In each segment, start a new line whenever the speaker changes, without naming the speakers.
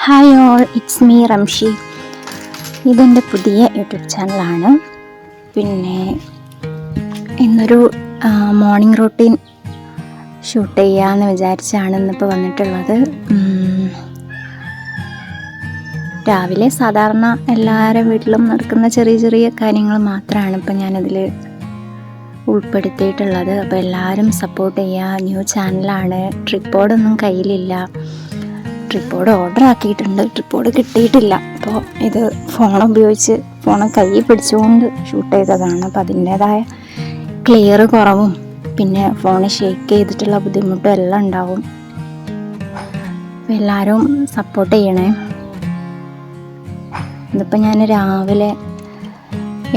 Hi all, it's me Ramshi. ഇതെൻ്റെ പുതിയ YouTube ചാനലാണ്. പിന്നെ ഇന്നൊരു മോർണിംഗ് റൂട്ടീൻ ഷൂട്ട് ചെയ്യാമെന്ന് വിചാരിച്ചാണ് ഇന്നിപ്പോൾ വന്നിട്ടുള്ളത്. രാവിലെ സാധാരണ എല്ലാവരുടെ വീട്ടിലും നടക്കുന്ന ചെറിയ ചെറിയ കാര്യങ്ങൾ മാത്രമാണ് ഇപ്പം ഞാനതിൽ ഉൾപ്പെടുത്തിയിട്ടുള്ളത്. അപ്പോൾ എല്ലാവരും സപ്പോർട്ട് ചെയ്യുക. ന്യൂ ചാനലാണ്. ട്രിപ്പോഡൊന്നും കയ്യിലില്ല. ട്രിപ്പോഡ് ഓർഡർ ആക്കിയിട്ടുണ്ട്, ട്രിപ്പോഡ് കിട്ടിയിട്ടില്ല. അപ്പോൾ ഇത് ഫോൺ കയ്യിൽ പിടിച്ചുകൊണ്ട് ഷൂട്ട് ചെയ്തതാണ്. അപ്പോൾ അതിൻ്റേതായ ക്ലിയർ കുറവും പിന്നെ ഫോൺ ഷേക്ക് ചെയ്തിട്ടുള്ള ബുദ്ധിമുട്ടും എല്ലാം ഉണ്ടാവും. അപ്പോൾ എല്ലാവരും സപ്പോർട്ട് ചെയ്യണേ. ഇതിപ്പോൾ ഞാൻ രാവിലെ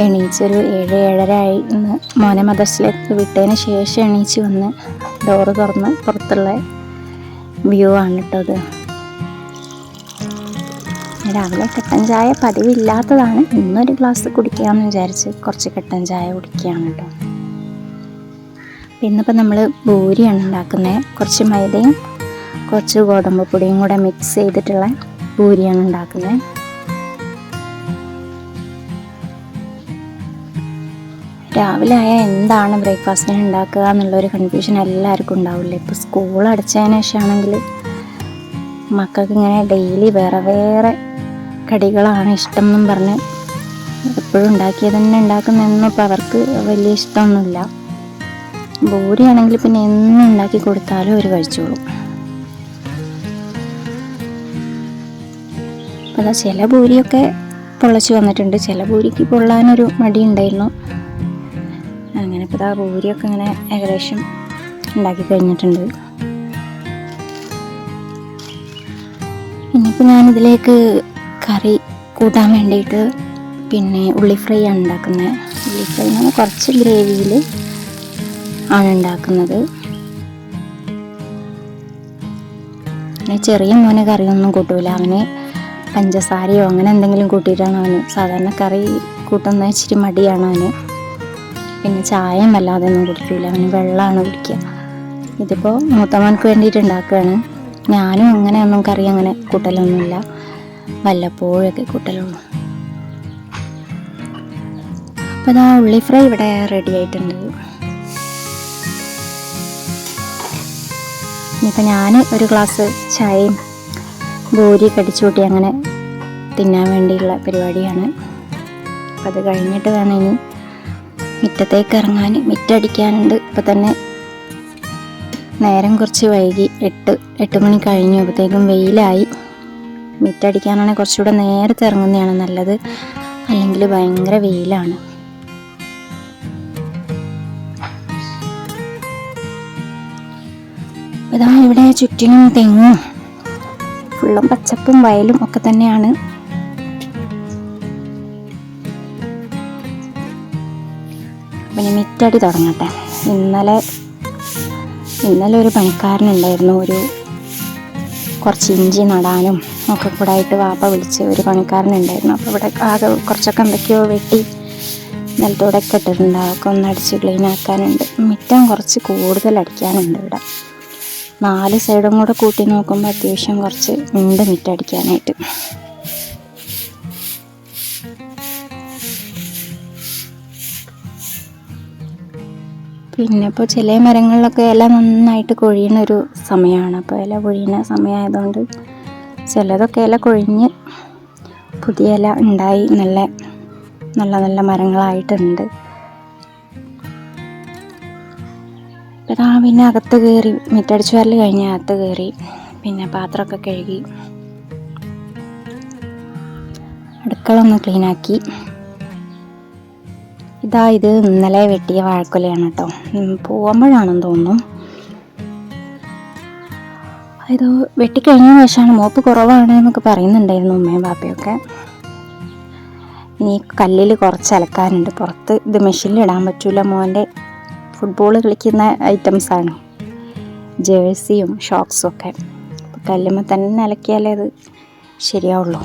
എണീച്ചൊരു 7-7:30 ആയി. ഇന്ന് മോനെ മദ്രസയിലേക്ക് വിട്ടതിന് ശേഷം എണീച്ച് വന്ന് ഡോറ് തുറന്ന് പുറത്തുള്ള വ്യൂ ആണ് കേട്ടത്. രാവിലെ കട്ടൻ ചായ പതിവില്ലാത്തതാണ്. ഇന്നൊരു ഗ്ലാസ് കുടിക്കാമെന്ന് വിചാരിച്ച് കുറച്ച് കട്ടൻ ചായ കുടിക്കുകയാണ് കേട്ടോ. ഇന്നിപ്പോൾ നമ്മൾ പൂരിയാണ് ഉണ്ടാക്കുന്നത്. കുറച്ച് മൈദയും കുറച്ച് ഗോതമ്പ് പൊടിയും കൂടെ മിക്സ് ചെയ്തിട്ടുള്ള പൂരിയാണ് ഉണ്ടാക്കുന്നത്. രാവിലെ ആയാൽ എന്താണ് ബ്രേക്ക്ഫാസ്റ്റിന് ഉണ്ടാക്കുക എന്നുള്ളൊരു കൺഫ്യൂഷൻ എല്ലാവർക്കും ഉണ്ടാവില്ലേ. ഇപ്പോൾ സ്കൂൾ അടച്ചതിന് ശേഷമാണെങ്കിൽ മക്കൾക്ക് ഇങ്ങനെ ഡെയിലി വേറെ വേറെ കടികളാണ് ഇഷ്ടം എന്നും പറഞ്ഞ് എപ്പോഴും ഉണ്ടാക്കിയത് തന്നെ ഉണ്ടാക്കുന്നതൊന്നും ഇപ്പോൾ അവർക്ക് വലിയ ഇഷ്ടമൊന്നുമില്ല. പൂരിയാണെങ്കിൽ പിന്നെ എന്നും ഉണ്ടാക്കി കൊടുത്താലും അവർ കഴിച്ചോളും. അപ്പോൾ ചില പൂരിയൊക്കെ പൊള്ളച്ച് വന്നിട്ടുണ്ട്, ചില പൂരിക്ക് പൊള്ളാനൊരു മടി ഉണ്ടായിരുന്നു. അങ്ങനെ ഇപ്പോൾ പൂരിയൊക്കെ ഇങ്ങനെ ഏകദേശം ഉണ്ടാക്കി കഴിഞ്ഞിട്ടുണ്ട്. ഇനിയിപ്പോൾ ഞാനിതിലേക്ക് കറി കൂട്ടാൻ വേണ്ടിയിട്ട് പിന്നെ ഉള്ളി ഫ്രൈ ആണ് ഉണ്ടാക്കുന്നത്. ഉള്ളി ഫ്രൈ എന്ന് പറഞ്ഞാൽ കുറച്ച് ഗ്രേവിയിൽ ആണ് ഉണ്ടാക്കുന്നത്. പിന്നെ ചെറിയ മോന് കറിയൊന്നും കൂട്ടൂല. അവന് പഞ്ചസാരയോ അങ്ങനെ എന്തെങ്കിലും കൂട്ടിയിട്ടാണ് അവന് സാധാരണ കറി കൂട്ടുന്ന ഇച്ചിരി മടിയാണ് അവന്. പിന്നെ ചായയും വല്ലാതെ ഒന്നും കുടിക്കില്ല, അവന് വെള്ളമാണ് കുടിക്കുക. ഇതിപ്പോൾ മൂത്തമ്മക്ക് വേണ്ടിയിട്ട് ഉണ്ടാക്കുകയാണ്. ഞാനും അങ്ങനെയൊന്നും കറി അങ്ങനെ കൂട്ടലൊന്നുമില്ല, വല്ലപ്പോഴൊക്കെ കൂട്ടലുള്ളൂ. അപ്പോൾ ഉള്ളി ഫ്രൈ ഇവിടെ റെഡി ആയിട്ടുണ്ട്. ഇനിയിപ്പോൾ ഞാൻ ഒരു ഗ്ലാസ് ചായയും പൂരി കടിച്ചുകൂട്ടി അങ്ങനെ തിന്നാൻ വേണ്ടിയുള്ള പരിപാടിയാണ്. അപ്പോൾ അത് കഴിഞ്ഞിട്ട് വേണം ഇനി മുറ്റത്തേക്ക് ഇറങ്ങാൻ. മുറ്റടിക്കാനുണ്ട്. ഇപ്പോൾ തന്നെ നേരം കുറച്ച് വൈകി, 8 മണി കഴിഞ്ഞു. അപ്പോഴത്തേക്കും വെയിലായി. മുറ്റടിക്കാനാണെങ്കിൽ കുറച്ചുകൂടെ നേരത്തെ ഇറങ്ങുന്നതാണ് നല്ലത്, അല്ലെങ്കിൽ ഭയങ്കര വെയിലാണ്. ഇതാ ഇവിടെ ചുറ്റിനും തെങ്ങും ഫുള്ളും പച്ചപ്പും വയലും ഒക്കെ തന്നെയാണ്. പിന്നെ മിറ്റടി തുടങ്ങട്ടെ. ഇന്നലെ ഒരു പണിക്കാരനുണ്ടായിരുന്നു. കുറച്ച് ഇഞ്ചി നടാനും ഒക്കെ കൂടെ ആയിട്ട് വാപ്പ വിളിച്ച് ഒരു പണിക്കാരനുണ്ടായിരുന്നു. അപ്പോൾ ഇവിടെ ആകെ കുറച്ചൊക്കെ എന്തൊക്കെയോ വെട്ടി നിലത്തോടെയൊക്കെ ഇട്ടിട്ടുണ്ട്. അതൊക്കെ ഒന്ന് അടിച്ച് ക്ലീൻ ആക്കാനുണ്ട്. മിറ്റം കുറച്ച് കൂടുതൽ അടിക്കാനുണ്ട്. ഇവിടെ 4 സൈഡും കൂടെ കൂട്ടി നോക്കുമ്പോൾ അത്യാവശ്യം കുറച്ച് ഉണ്ട് മിറ്റടിക്കാനായിട്ട്. പിന്നെ ഇപ്പോൾ ചില മരങ്ങളിലൊക്കെ ഇല നന്നായിട്ട് കൊഴിയുന്ന ഒരു സമയമാണ്. അപ്പോൾ ഇല കൊഴിയുന്ന സമയമായതുകൊണ്ട് ചിലതൊക്കെ ഇല കൊഴിഞ്ഞ് പുതിയ ഇല ഉണ്ടായി നല്ല നല്ല മരങ്ങളായിട്ടുണ്ട്. പിന്നെ അകത്ത് കയറി മിറ്റടിച്ചു വരൽ കഴിഞ്ഞ് അകത്ത് കയറി പിന്നെ പാത്രമൊക്കെ കഴുകി അടുക്കള ഒന്ന് ക്ലീനാക്കി. ഇത് ഇന്നലെ വെട്ടിയ വാഴക്കൊലയാണ് കേട്ടോ. പോകുമ്പോഴാണെന്ന് തോന്നുന്നു. ഇത് വെട്ടിക്കഴിഞ്ഞ ശേഷമാണ് മോപ്പ് കുറവാണ് എന്നൊക്കെ പറയുന്നുണ്ടായിരുന്നു ഉമ്മയും പാപ്പയൊക്കെ. ഇനി കല്ലിൽ കുറച്ച് അലക്കാനുണ്ട് പുറത്ത്. ഇത് മെഷീനിൽ ഇടാൻ പറ്റില്ല, മോൻ്റെ ഫുട്ബോൾ കളിക്കുന്ന ഐറ്റംസാണ്, ജേഴ്സിയും ഷോക്സും ഒക്കെ. അപ്പോൾ കല്ലുമ്മ തന്നെ അലക്കിയാലേ അത് ശരിയാവുള്ളൂ.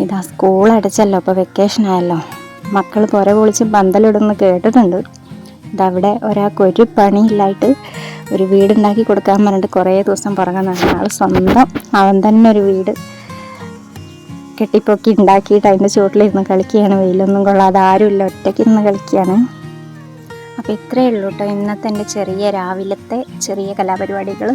ഇതാ സ്കൂൾ അടച്ചല്ലോ, അപ്പോൾ വെക്കേഷൻ ആയല്ലോ. മക്കൾ പുര പൊളിച്ച് പന്തലിടുന്ന് കേട്ടിട്ടുണ്ട്. ഇതവിടെ ഒരാൾക്ക് ഒരു പണിയില്ലായിട്ട് ഒരു വീടുണ്ടാക്കി കൊടുക്കാൻ പറഞ്ഞിട്ട് കുറേ ദിവസം പുറകെ നടന്ന ആൾ സ്വന്തം അവൻ തന്നെ ഒരു വീട് കെട്ടിപ്പൊക്കി ഉണ്ടാക്കിയിട്ട് അതിൻ്റെ ചുവട്ടിലിരുന്ന് കളിക്കുകയാണ്. വെയിലൊന്നും കൊള്ളാതെ, ആരുമില്ല, ഒറ്റയ്ക്ക് ഇരുന്ന് കളിക്കുകയാണ്. അപ്പോൾ ഇത്രയേ ഉള്ളൂ കേട്ടോ ഇന്നത്തെ എൻ്റെ ചെറിയ രാവിലത്തെ ചെറിയ കലാപരിപാടികൾ.